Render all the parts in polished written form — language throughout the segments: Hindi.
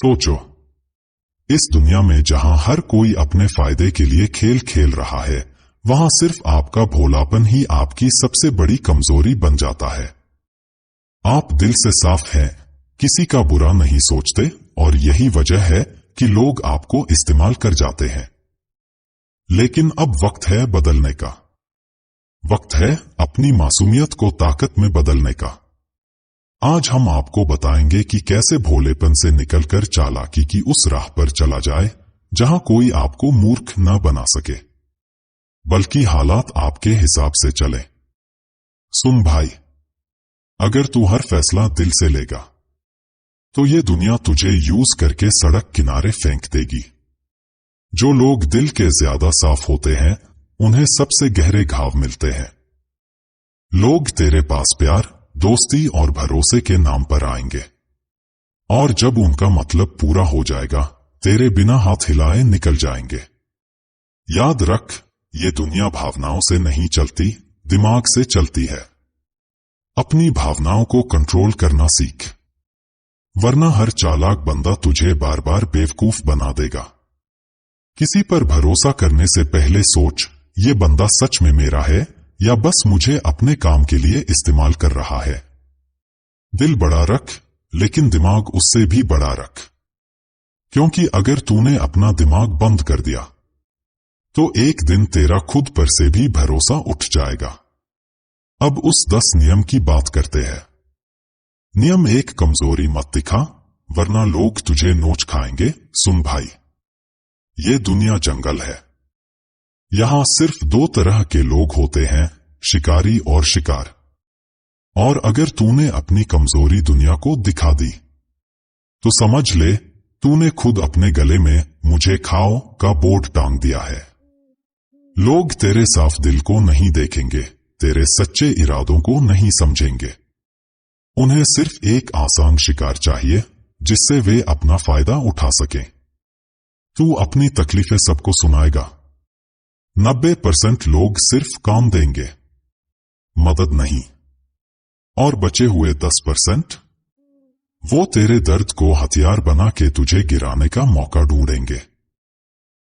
सोचो, इस दुनिया में जहां हर कोई अपने फायदे के लिए खेल खेल रहा है, वहां सिर्फ आपका भोलापन ही आपकी सबसे बड़ी कमजोरी बन जाता है। आप दिल से साफ हैं, किसी का बुरा नहीं सोचते, और यही वजह है कि लोग आपको इस्तेमाल कर जाते हैं। लेकिन अब वक्त है बदलने का। वक्त है अपनी मासूमियत को ताकत में बदलने का। आज हम आपको बताएंगे कि कैसे भोलेपन से निकलकर चालाकी की उस राह पर चला जाए जहां कोई आपको मूर्ख न बना सके, बल्कि हालात आपके हिसाब से चले। सुन भाई, अगर तू हर फैसला दिल से लेगा तो ये दुनिया तुझे यूज करके सड़क किनारे फेंक देगी। जो लोग दिल के ज्यादा साफ होते हैं उन्हें सबसे गहरे घाव मिलते हैं। लोग तेरे पास प्यार, दोस्ती और भरोसे के नाम पर आएंगे, और जब उनका मतलब पूरा हो जाएगा तेरे बिना हाथ हिलाए निकल जाएंगे। याद रख, ये दुनिया भावनाओं से नहीं चलती, दिमाग से चलती है। अपनी भावनाओं को कंट्रोल करना सीख, वरना हर चालाक बंदा तुझे बार बार बेवकूफ बना देगा। किसी पर भरोसा करने से पहले सोच, ये बंदा सच में मेरा है या बस मुझे अपने काम के लिए इस्तेमाल कर रहा है। दिल बड़ा रख, लेकिन दिमाग उससे भी बड़ा रख, क्योंकि अगर तूने अपना दिमाग बंद कर दिया तो एक दिन तेरा खुद पर से भी भरोसा उठ जाएगा। अब उस 10 नियम की बात करते हैं। नियम 1, कमजोरी मत दिखा, वरना लोग तुझे नोच खाएंगे। सुन भाई, ये दुनिया जंगल है। यहां सिर्फ 2 तरह के लोग होते हैं, शिकारी और शिकार। और अगर तूने अपनी कमजोरी दुनिया को दिखा दी तो समझ ले तूने खुद अपने गले में मुझे खाओ का बोर्ड टांग दिया है। लोग तेरे साफ दिल को नहीं देखेंगे, तेरे सच्चे इरादों को नहीं समझेंगे। उन्हें सिर्फ एक आसान शिकार चाहिए जिससे वे अपना फायदा उठा सकें। तू अपनी तकलीफें सबको सुनाएगा। 90% लोग सिर्फ काम देंगे, मदद नहीं। और बचे हुए 10% वो तेरे दर्द को हथियार बना के तुझे गिराने का मौका ढूंढेंगे।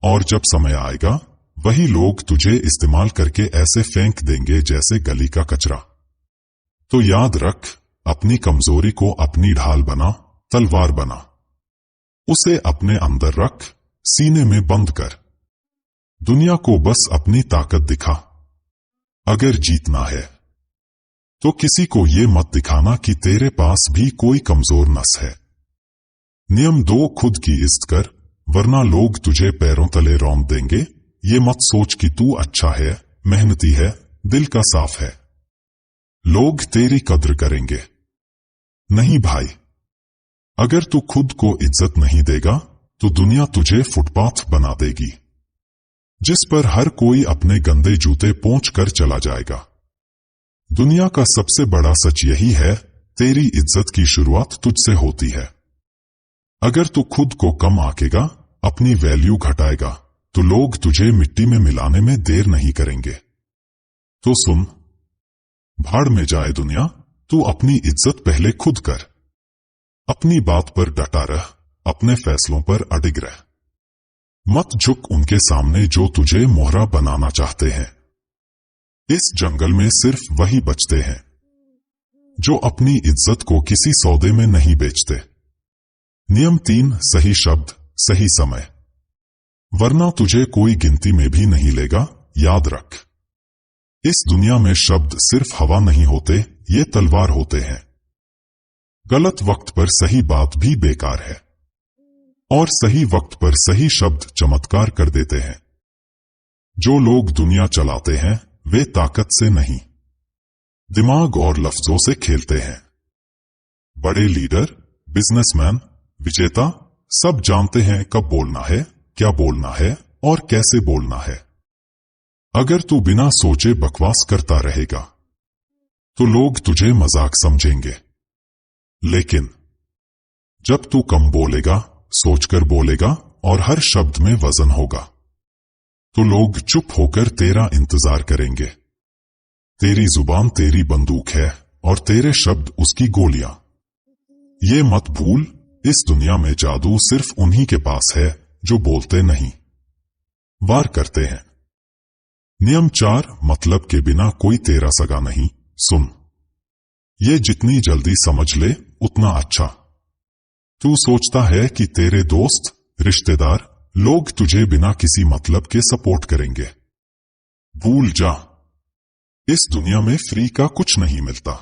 और जब समय आएगा वही लोग तुझे इस्तेमाल करके ऐसे फेंक देंगे जैसे गली का कचरा। तो याद रख, अपनी कमजोरी को अपनी ढाल बना, तलवार बना। उसे अपने अंदर रख, सीने में बंद कर। दुनिया को बस अपनी ताकत दिखा। अगर जीतना है तो किसी को ये मत दिखाना कि तेरे पास भी कोई कमजोर नस है। नियम 2, खुद की इज्जत कर, वरना लोग तुझे पैरों तले रौंद देंगे। ये मत सोच कि तू अच्छा है, मेहनती है, दिल का साफ है, लोग तेरी कद्र करेंगे। नहीं भाई, अगर तू खुद को इज्जत नहीं देगा तो दुनिया तुझे फुटपाथ बना देगी, जिस पर हर कोई अपने गंदे जूते पोंछ कर चला जाएगा। दुनिया का सबसे बड़ा सच यही है, तेरी इज्जत की शुरुआत तुझसे होती है। अगर तू खुद को कम आंकेगा, अपनी वैल्यू घटाएगा, तो लोग तुझे मिट्टी में मिलाने में देर नहीं करेंगे। तो सुन, भाड़ में जाए दुनिया, तू अपनी इज्जत पहले खुद कर। अपनी बात पर डटा रह, अपने फैसलों पर अडिग रह। मत झुक उनके सामने जो तुझे मोहरा बनाना चाहते हैं। इस जंगल में सिर्फ वही बचते हैं जो अपनी इज्जत को किसी सौदे में नहीं बेचते। नियम 3, सही शब्द, सही समय, वरना तुझे कोई गिनती में भी नहीं लेगा। याद रख, इस दुनिया में शब्द सिर्फ हवा नहीं होते, ये तलवार होते हैं। गलत वक्त पर सही बात भी बेकार है, और सही वक्त पर सही शब्द चमत्कार कर देते हैं। जो लोग दुनिया चलाते हैं वे ताकत से नहीं, दिमाग और लफ्जों से खेलते हैं। बड़े लीडर, बिजनेसमैन, विजेता सब जानते हैं कब बोलना है, क्या बोलना है और कैसे बोलना है। अगर तू बिना सोचे बकवास करता रहेगा तो लोग तुझे मजाक समझेंगे, लेकिन जब तू कम बोलेगा, सोचकर बोलेगा और हर शब्द में वजन होगा, तो लोग चुप होकर तेरा इंतजार करेंगे। तेरी जुबान तेरी बंदूक है और तेरे शब्द उसकी गोलियां। ये मत भूल, इस दुनिया में जादू सिर्फ उन्हीं के पास है जो बोलते नहीं, वार करते हैं। नियम 4, मतलब के बिना कोई तेरा सगा नहीं। सुन, ये जितनी जल्दी समझ ले उतना अच्छा। तू सोचता है कि तेरे दोस्त, रिश्तेदार, लोग तुझे बिना किसी मतलब के सपोर्ट करेंगे। भूल जा, इस दुनिया में फ्री का कुछ नहीं मिलता।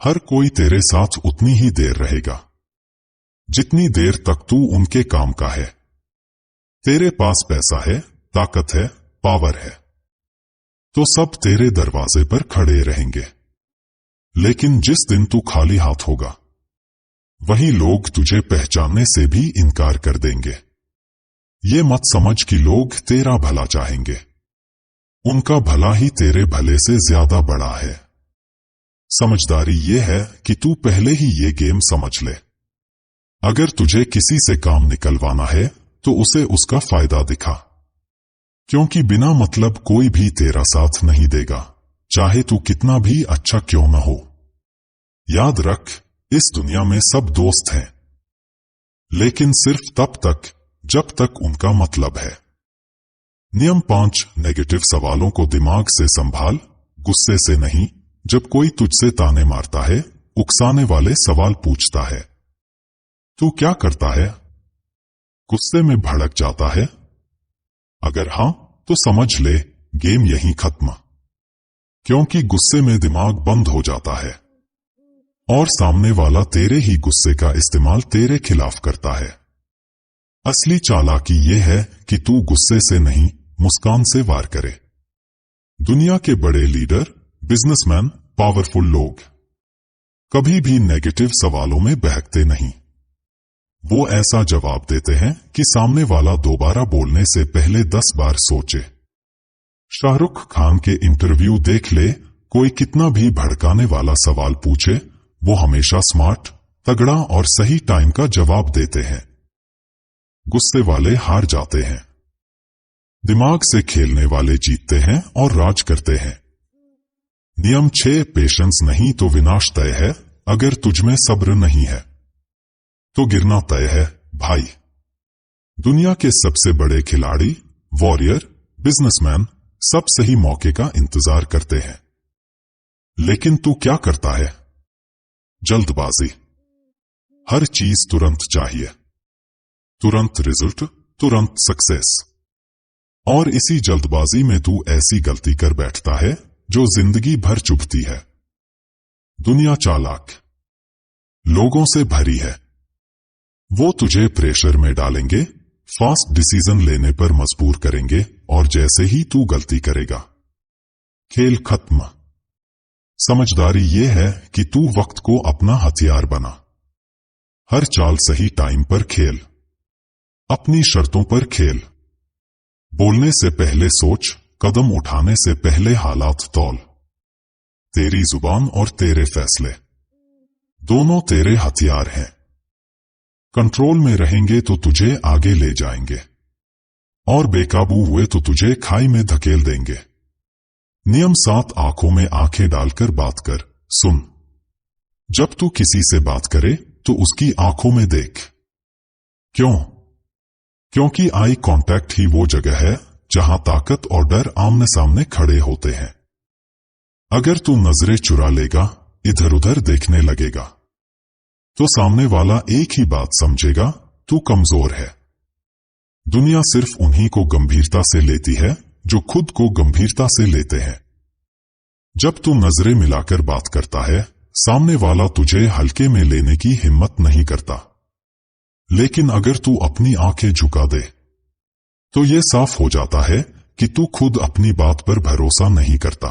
हर कोई तेरे साथ उतनी ही देर रहेगा जितनी देर तक तू उनके काम का है। तेरे पास पैसा है, ताकत है, पावर है, तो सब तेरे दरवाजे पर खड़े रहेंगे। लेकिन जिस दिन तू खाली हाथ होगा, वही लोग तुझे पहचानने से भी इनकार कर देंगे। ये मत समझ कि लोग तेरा भला चाहेंगे, उनका भला ही तेरे भले से ज्यादा बड़ा है। समझदारी ये है कि तू पहले ही ये गेम समझ ले। अगर तुझे किसी से काम निकलवाना है तो उसे उसका फायदा दिखा, क्योंकि बिना मतलब कोई भी तेरा साथ नहीं देगा, चाहे तू कितना भी अच्छा क्यों न हो। याद रख, इस दुनिया में सब दोस्त हैं, लेकिन सिर्फ तब तक जब तक उनका मतलब है। नियम 5, नेगेटिव सवालों को दिमाग से संभाल, गुस्से से नहीं। जब कोई तुझसे ताने मारता है, उकसाने वाले सवाल पूछता है, तू क्या करता है? गुस्से में भड़क जाता है? अगर हां, तो समझ ले गेम यहीं खत्म, क्योंकि गुस्से में दिमाग बंद हो जाता है और सामने वाला तेरे ही गुस्से का इस्तेमाल तेरे खिलाफ करता है। असली चालाकी ये है कि तू गुस्से से नहीं, मुस्कान से वार करे। दुनिया के बड़े लीडर, बिजनेसमैन, पावरफुल लोग कभी भी नेगेटिव सवालों में बहकते नहीं। वो ऐसा जवाब देते हैं कि सामने वाला दोबारा बोलने से पहले 10 बार सोचे। शाहरुख खान के इंटरव्यू देख ले, कोई कितना भी भड़काने वाला सवाल पूछे, वो हमेशा स्मार्ट, तगड़ा और सही टाइम का जवाब देते हैं। गुस्से वाले हार जाते हैं, दिमाग से खेलने वाले जीतते हैं और राज करते हैं। नियम 6, पेशेंस नहीं तो विनाश तय है। अगर तुझमें सब्र नहीं है तो गिरना तय है भाई। दुनिया के सबसे बड़े खिलाड़ी, वॉरियर, बिजनेसमैन सब सही मौके का इंतजार करते हैं, लेकिन तू क्या करता है? जल्दबाजी। हर चीज तुरंत चाहिए, तुरंत रिजल्ट, तुरंत सक्सेस। और इसी जल्दबाजी में तू ऐसी गलती कर बैठता है जो जिंदगी भर चुभती है। दुनिया चालाक लोगों से भरी है। वो तुझे प्रेशर में डालेंगे, फास्ट डिसीजन लेने पर मजबूर करेंगे, और जैसे ही तू गलती करेगा, खेल खत्म। समझदारी ये है कि तू वक्त को अपना हथियार बना। हर चाल सही टाइम पर खेल, अपनी शर्तों पर खेल। बोलने से पहले सोच, कदम उठाने से पहले हालात तौल। तेरी जुबान और तेरे फैसले दोनों तेरे हथियार हैं। कंट्रोल में रहेंगे तो तुझे आगे ले जाएंगे, और बेकाबू हुए तो तुझे खाई में धकेल देंगे। नियम 7, आंखों में आंखें डालकर बात कर। सुन, जब तू किसी से बात करे तो उसकी आंखों में देख। क्यों? क्योंकि आई कांटेक्ट ही वो जगह है जहां ताकत और डर आमने सामने खड़े होते हैं। अगर तू नजरें चुरा लेगा, इधर उधर देखने लगेगा, तो सामने वाला एक ही बात समझेगा, तू कमजोर है। दुनिया सिर्फ उन्हीं को गंभीरता से लेती है जो खुद को गंभीरता से लेते हैं। जब तू नजरें मिलाकर बात करता है, सामने वाला तुझे हल्के में लेने की हिम्मत नहीं करता। लेकिन अगर तू अपनी आंखें झुका दे, तो यह साफ हो जाता है कि तू खुद अपनी बात पर भरोसा नहीं करता।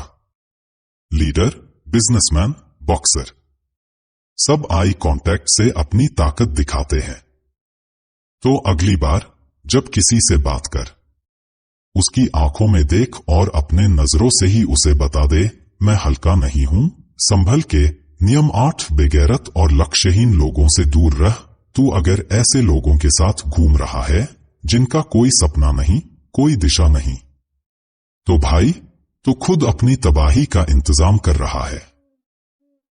लीडर, बिजनेसमैन, बॉक्सर सब आई कांटेक्ट से अपनी ताकत दिखाते हैं। तो अगली बार जब किसी से बात कर, उसकी आंखों में देख और अपने नजरों से ही उसे बता दे, मैं हल्का नहीं हूं, संभल के। नियम 8, बेगैरत और लक्ष्यहीन लोगों से दूर रह। तू अगर ऐसे लोगों के साथ घूम रहा है जिनका कोई सपना नहीं, कोई दिशा नहीं, तो भाई तू खुद अपनी तबाही का इंतजाम कर रहा है।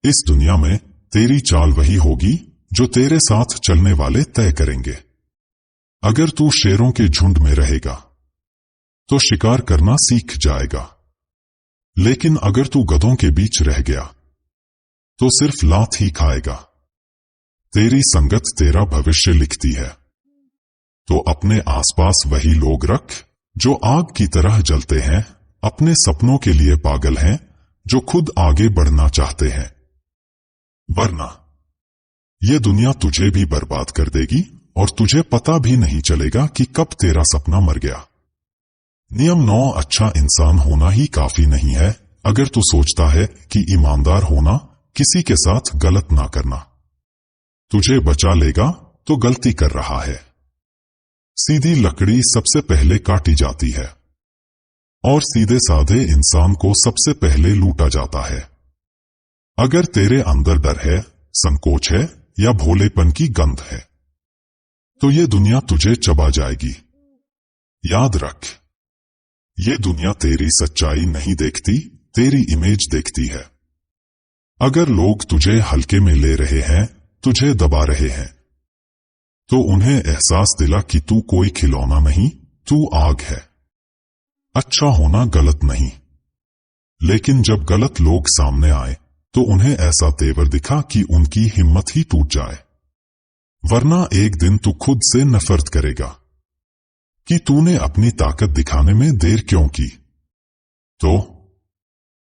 इस दुनिया में तेरी चाल वही होगी जो तेरे साथ चलने वाले तय करेंगे। अगर तू शेरों के झुंड में रहेगा तो शिकार करना सीख जाएगा, लेकिन अगर तू गधों के बीच रह गया तो सिर्फ लात ही खाएगा। तेरी संगत तेरा भविष्य लिखती है, तो अपने आसपास वही लोग रख जो आग की तरह जलते हैं, अपने सपनों के लिए पागल हैं, जो खुद आगे बढ़ना चाहते हैं। वरना ये दुनिया तुझे भी बर्बाद कर देगी और तुझे पता भी नहीं चलेगा कि कब तेरा सपना मर गया। नियम 9, अच्छा इंसान होना ही काफी नहीं है। अगर तू सोचता है कि ईमानदार होना किसी के साथ गलत ना करना तुझे बचा लेगा तो गलती कर रहा है। सीधी लकड़ी सबसे पहले काटी जाती है और सीधे साधे इंसान को सबसे पहले लूटा जाता है। अगर तेरे अंदर डर है, संकोच है या भोलेपन की गंध है तो ये दुनिया तुझे चबा जाएगी। याद रख, ये दुनिया तेरी सच्चाई नहीं देखती, तेरी इमेज देखती है। अगर लोग तुझे हल्के में ले रहे हैं, तुझे दबा रहे हैं, तो उन्हें एहसास दिला कि तू कोई खिलौना नहीं, तू आग है। अच्छा होना गलत नहीं, लेकिन जब गलत लोग सामने आए तो उन्हें ऐसा तेवर दिखा कि उनकी हिम्मत ही टूट जाए। वरना एक दिन तू खुद से नफरत करेगा कि तूने अपनी ताकत दिखाने में देर क्यों की। तो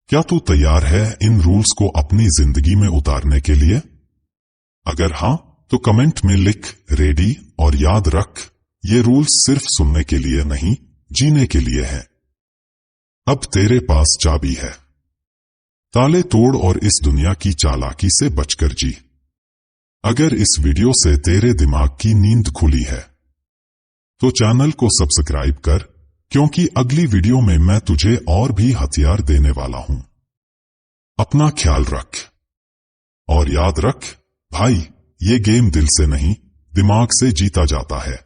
क्या तू तैयार है इन रूल्स को अपनी जिंदगी में उतारने के लिए? अगर हां, तो कमेंट में लिख रेडी, और याद रख, ये रूल्स सिर्फ सुनने के लिए नहीं, जीने के लिए हैं। अब तेरे पास चाबी है, ताले तोड़ और इस दुनिया की चालाकी से बचकर जी। अगर इस वीडियो से तेरे दिमाग की नींद खुली है तो चैनल को सब्सक्राइब कर, क्योंकि अगली वीडियो में मैं तुझे और भी हथियार देने वाला हूं। अपना ख्याल रख और याद रख भाई, ये गेम दिल से नहीं, दिमाग से जीता जाता है।